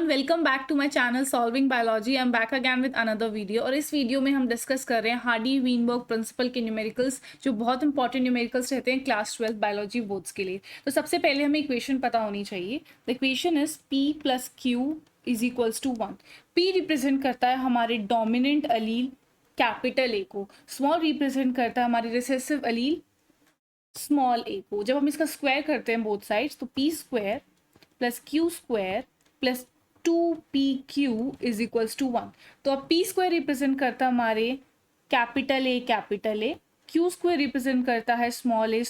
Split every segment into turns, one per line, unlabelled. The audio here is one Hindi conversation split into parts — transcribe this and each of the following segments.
Everyone, welcome back to my channel solving biology. I am back again with another video. और इस वीडियो में हम डिस्कस कर रहे हैं हार्डी-वीनबर्ग प्रिंसिपल के न्यूमेरिकल्स, जो बहुत इंपॉर्टेंट न्यूमेरिकल्स रहते हैं क्लास 12 बायोलॉजी बोर्ड्स के लिए। तो सबसे पहले हमें इक्वेशन पता होनी चाहिए। The equation is P plus Q is equals to 1। P represent करता है हमारे डोमिनेंट अलील कैपिटल ए को, स्मॉल रिप्रेजेंट करता है हमारे रिसेसिव अलील स्मॉल ए को। जब हम इसका स्क्वायर करते हैं बोथ साइड्स, तो P square plus Q square plus 2pq is equals to 1। तो अब पी स्क्वायर रिप्रेजेंट करता है हमारे capital A, Q square represent करता है small A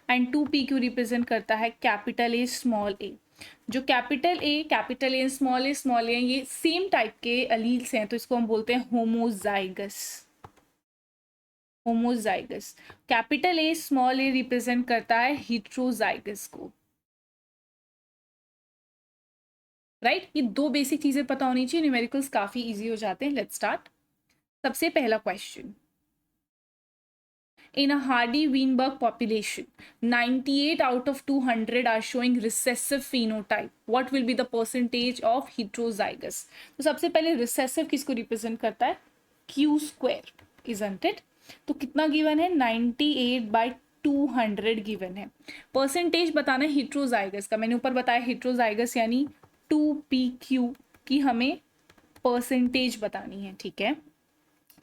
and 2pq represent करता है कैपिटल ए स्मॉल ए। जो कैपिटल ए स्मॉल ए ये सेम टाइप के अलील्स हैं, तो इसको हम बोलते हैं homozygous. Capital A small A represent करता है हेट्रोजाइगस को, राइट। ये दो बेसिक चीजें पता होनी चाहिए, न्यूमेरिकल्स काफी इजी हो जाते हैं। Let's start. सबसे पहला question, in a Hardy-Weinberg population 98 out of 200 are showing recessive phenotype, what will be the percentage of heterozygous? तो सबसे पहले recessive किसको रिप्रेजेंट करता है? Q square, isn't it? तो कितना गिवन है? 98/200 गिवन है। परसेंटेज बताना है heterozygous का। मैंने ऊपर बताया heterozygous यानी 2pq की हमें परसेंटेज बतानी है, ठीक है।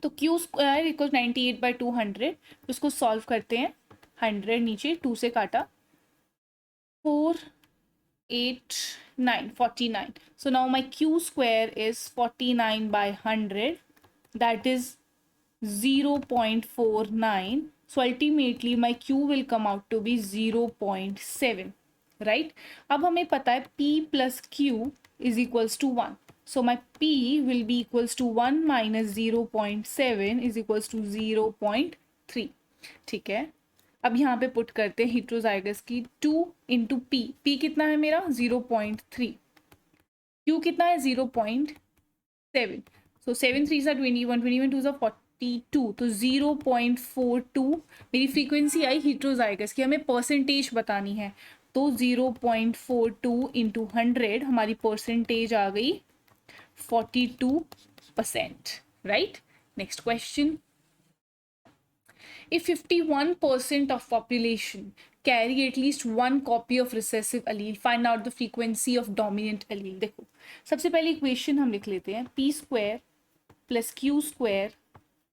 तो क्यू स्क्वायर इक्वल 98/200, उसको सॉल्व करते हैं। 100 नीचे 2 से काटा, 4 8 9 49। So now my Q square is 49/100, that is 0.49। So ultimately my Q will come out to be 0.7, right. अब हमें पता है P plus Q is equals to 1। So my P will be equals to 1 minus 0.7 is equals to 0.3, ठीक है। अब यहाँ पे पुट करते हैं heterozygous की 2 into P। P कितना है मेरा? 0.3। Q कितना है? 0.7। So 7 3s are 21, 21 2s are 42, तो 0.42 मेरी फ्रीक्वेंसी आई heterozygous की। हमें परसेंटेज बतानी है, तो 0.42 into 100 हमारी परसेंटेज आ गई 42%, right? Next question. If 51% of population carry at least one copy of recessive allele, find out the frequency of dominant allele. देखो, सबसे पहले इक्वेशन हम लिख लेते हैं। p square plus Q square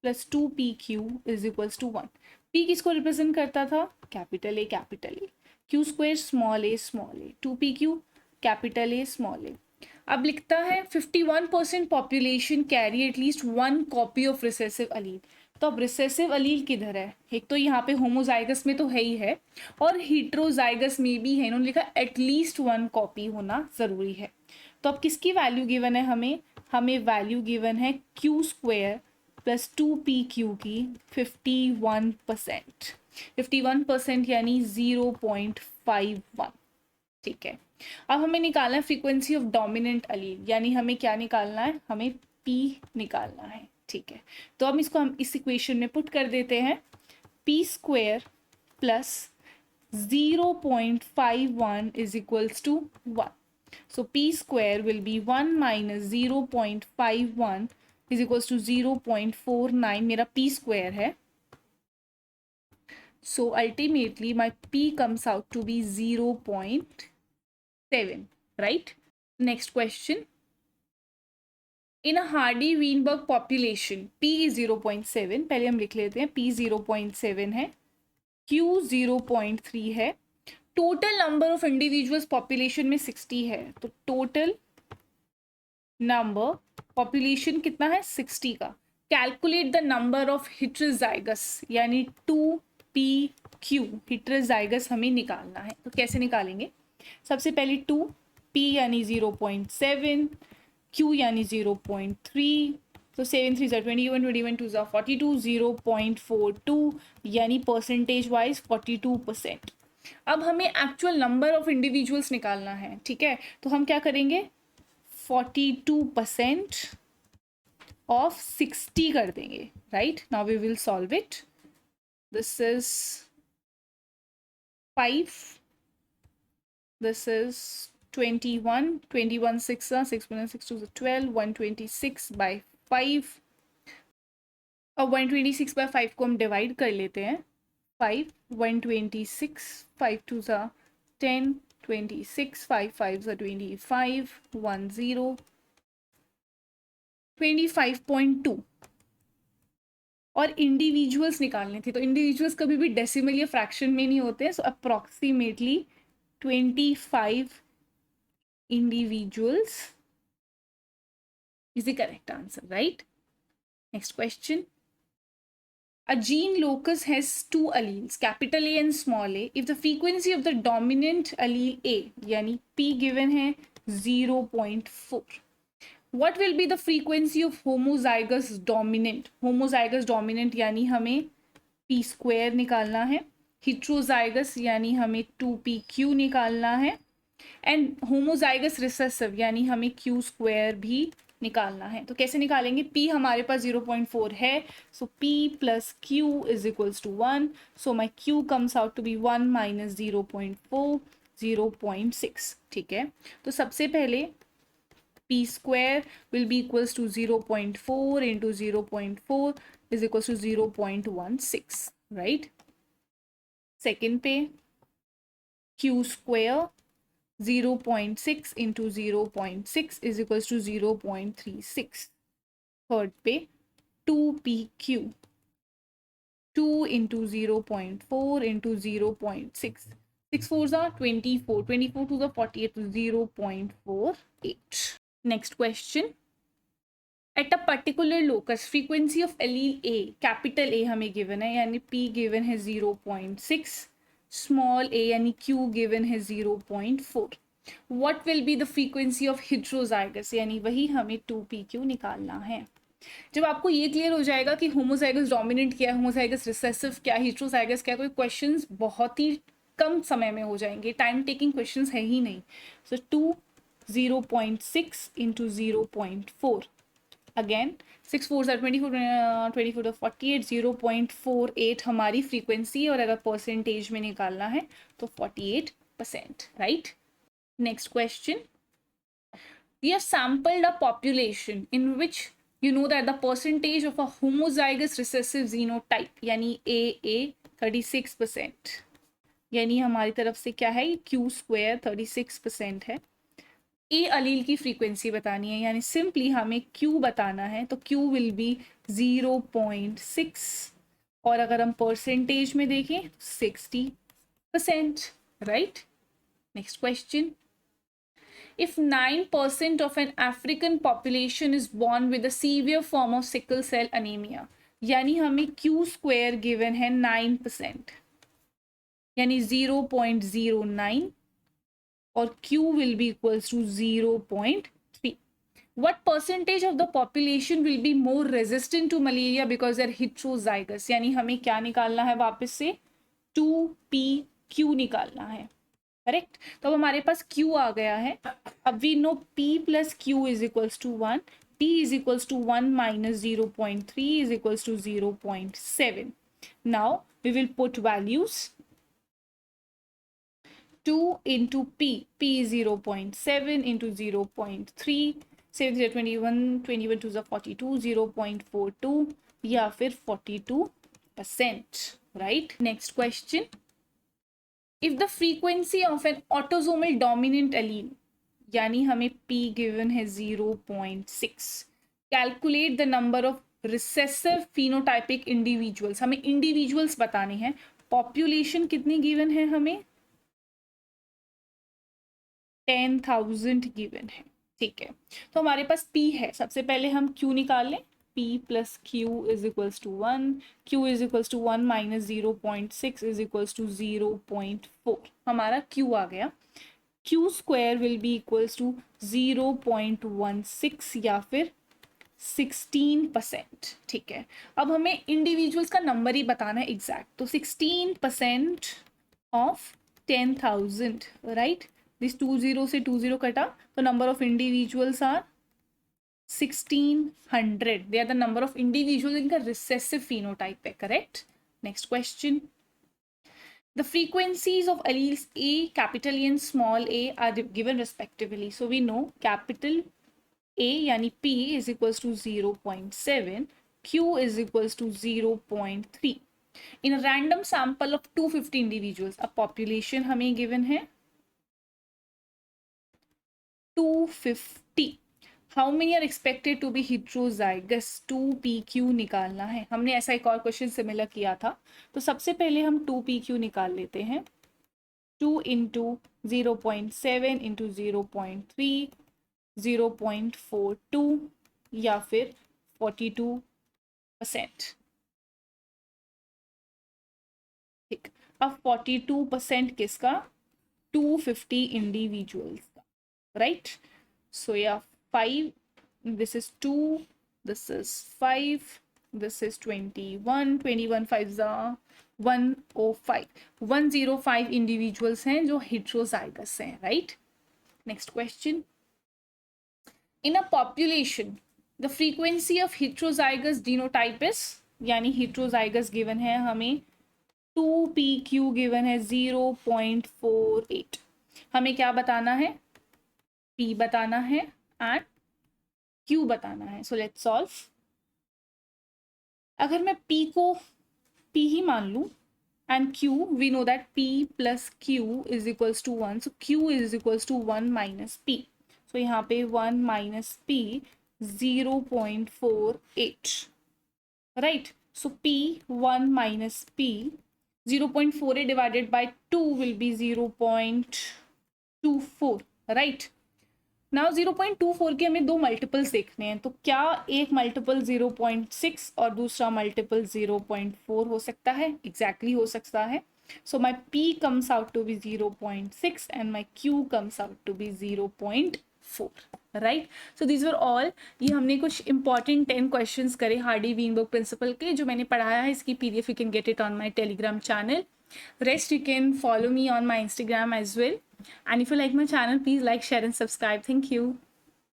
plus 2pq is equals to 1। p किसको रिप्रेजेंट करता था? Capital A, Q square small A, 2pq capital A small A. अब लिखता है 51% population carry at least one copy of recessive allele. तो अब रिसेसिव अलील किधर है? एक तो यहाँ पे होमोजाइगस में तो है ही है, और हीट्रोजाइगस में भी है। इन्होंने लिखा एटलीस्ट वन कॉपी होना जरूरी है। तो अब किसकी वैल्यू गिवन है हमें वैल्यू गिवन है क्यू स्क्वेयर प्लस 2pq की 51%। 51% यानी 0.51, ठीक है। अब हमें निकालना है फ्रीक्वेंसी ऑफ डोमिनेंट अलील, यानी हमें क्या निकालना है? हमें P निकालना है, ठीक है। तो हम इसको इस इक्वेशन में पुट कर देते हैं। P square plus 0.51 is equals to 1। So P square will be 1 minus 0.51 is equals to 0.49 मेरा P स्क्वायर है। So ultimately my P comes out to be 0.7, right? Next question. In a Hardy-Weinberg population, P is 0.7। पहले हम लिख लेते हैं, P 0.7 है, Q 0.3 है। Total number of individuals population में 60 है, तो टोटल नंबर पॉपुलेशन कितना है? 60 का। Calculate the number of heterozygous यानी 2pq हेट्रोजाइगस हमें निकालना है। तो कैसे निकालेंगे? सबसे पहले 2, P यानी 0.7, Q यानी 0.3, तो 7 3s are 21, 21 2s are 42, 0.42 यानी परसेंटेज वाइज 42%। अब हमें एक्चुअल नंबर ऑफ इंडिविजुअल्स निकालना है, ठीक है। तो हम क्या करेंगे? 42% ऑफ 60 कर देंगे, right. Now we will solve it. This is 5, this is 21, 21 6 6 minus 6 2 12, 126 by 5. अब 126 by 5 को हम डिवाइड कर लेते हैं. 5, 126, 5 2 10, 26, 5 5 25, 1 0, 25.2. और इंडिविजुअल्स निकालने थे, तो इंडिविजुअल्स कभी भी डेसिमल या फ्रैक्शन में नहीं होते. सो approximately 25 individuals is the correct answer, right? Next question. A gene locus has two alleles, capital A and small a. If the frequency of the dominant allele A, yani P given है 0.4, what will be the frequency of homozygous dominant? Homozygous dominant यानी हमें p square निकालना है. Heterozygous यानी हमें 2pq निकालना है. एंड होमोजाइगस रिसेसिव यानी हमें क्यू स्क्वायर भी निकालना है. तो कैसे निकालेंगे? p हमारे पास 0.4 है, so p plus q is equals to 1. So my q comes out to be 1 minus 0.4, 0.6. ठीक है, तो सबसे पहले p square will be equals to 0.4 into 0.4 is equals to 0.16, right. Second पे q square 0.6 into 0.6 is equals to 0.36. Third पे 2pq, 2 into 0.4 into 0.6. 6 4s are 24. 24 to the 48 to 0.48. Next question. At a particular locus, frequency of allele A, capital A हमें given है, यानी P given है 0.6. small a यानी q given है 0.4. what will be the frequency of heterozygous यानी वही हमें 2pq निकालना है. जब आपको ये क्लियर हो जाएगा कि होमोजाइगस डोमिनेंट क्या है, होमोजाइगस रिसेसिव क्या है, हेट्रोजाइगस क्या है, तो क्वेश्चंस बहुत ही कम समय में हो जाएंगे. टाइम टेकिंग क्वेश्चंस है ही नहीं. सो 2 0.6 इंटू 0.4. अगेन 6 4 24, 24 to 48, 0.48 हमारी फ्रीक्वेंसी, और अगर परसेंटेज में निकालना है तो 48%, right. Next question. We have sampled a population in which you know that the percentage of a homozygous recessive genotype यानी AA 36%, यानी हमारी तरफ से क्या है, Q स्क्वायर 36% है. ए अलील की फ्रीक्वेंसी बतानी है, यानी सिंपली हमें Q बताना है, तो Q विल बी 0.6, और अगर हम परसेंटेज में देखें 60%, right. Next question. If 9% of an African population is born with a severe form of sickle cell anemia, यानी हमें Q स्क्वायर गिवन है 9%, यानी 0.09, और Q will be equals to 0.3. What percentage of the population will be more resistant to malaria because they're heterozygous? यानी हमें क्या निकालना है वापस से, 2pq निकालना है, करेक्ट. तो अब हमारे पास Q आ गया है. अब we know P plus Q is equals to 1. P is equals to 1 minus 0.3 is equals to 0.7. Now we will put values. 2 into P, P is 0.7 into 0.3, 7 0 21, 21 to the 42, 0.42 या फिर 42%, right. Next question. If the frequency of an autosomal dominant allele, यानी हमें P given है 0.6, calculate the number of recessive phenotypic individuals, हमें individuals बताने हैं. population कितनी given है हमें, 10,000 गिवन है, ठीक है. तो हमारे पास P है, सबसे पहले हम Q निकाल लें. P plus Q is equals to 1, Q is equals to 1 minus 0.6 is equals to 0.4. हमारा Q आ गया. Q square will be equals to 0.16 या फिर 16%, ठीक है. अब हमें इंडिविजुअल्स का नंबर ही बताना है एग्जैक्ट, तो 16% ऑफ 10,000, राइट. दिस 20 से 20 कटा, तो number of individuals are 1600. They are the number of individual इनका रिसेसिव फिनोटाइप है, correct. Next question. The frequencies of alleles A, capital A and small a are given respectively. So we know capital A yani P is equals to 0.7, Q is equals to 0.3. In a random sample of 250 individuals, a population हमें given है 250. How many are expected to be heterozygous? 2pq निकालना है. हमने ऐसा एक और क्वेश्चन सिमिलर किया था. तो सबसे पहले हम 2pq निकाल लेते हैं. 2 इंटू 0.7 इंटू 0.3, 0.42 या फिर 42%. ठीक. अब 42% किसका? 250 इंडिविजुअल्स का, राइट? सो या 5, this is 2, this is 5, this is 21, 21 5s are 105. 105 individuals हैं जो heterozygous हैं, right? Next question. In a population, the frequency of heterozygous genotype is, यानी heterozygous given है हमें 2pq given है 0.48. हमें क्या बताना है? p बताना है एंड q बताना है. So let's solve. अगर मैं p को p ही मान लूं and q, we know that p plus q is equals to 1. So q is equals to 1 minus p. So यहाँ पे 1 minus p 0.48, right? So p 1 minus p 0.48 divided by 2 will be 0.24, right? Now 0.24 के हमें दो मल्टीपल्स देखने हैं. तो क्या एक मल्टीपल 0.6 और दूसरा मल्टीपल 0.4 हो सकता है? एग्जैक्टली हो सकता है. सो माई p comes out to be 0.6 and my q comes out to be 0.4, right? So these were all. ये हमने कुछ इंपॉर्टेंट 10 क्वेश्चंस करे हार्डी-वीनबर्ग प्रिंसिपल के, जो मैंने पढ़ाया है. इसकी PDF you can get it on my Telegram channel. Rest you can follow me on my Instagram as well. And if you like my channel, please like, share and subscribe. Thank you.